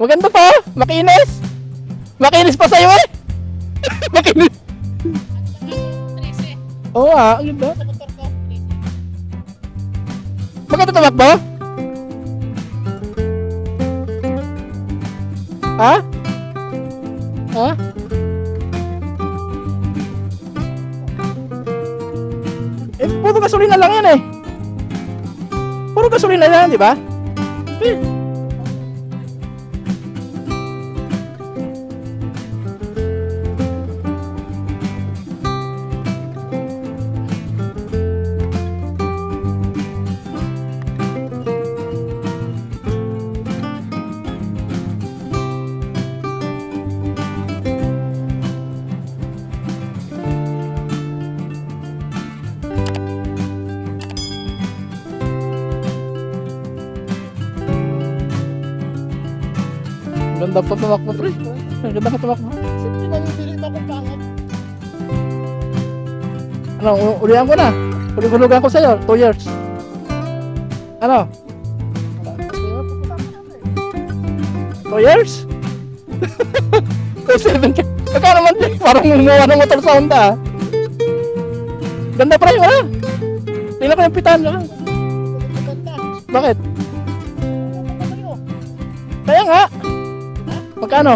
Maganda pa, makinis. Makinis pa sa'yo eh. Makinis. Oo nga, ang ganda. Maganda tumakbo? Ha? Ha? Eh, puro gasolina lang yan eh. Puro gasolina lang, di ba? Eh. Ganda pa tumakbo, pre. Ganda pa tumakbo. Siyempre nangibilit ako pangit. Ano, ulihan ko na. Hulugan ko sa'yo, 2 years. Ano? 2 years? 2.7 ka. Magkano naman, pre? Parang gumawa ng motor sa Honda. Ganda, pre, wala. Tingnan ko yung pitan. Maganda. Bakit? Kaya nga. Magkano?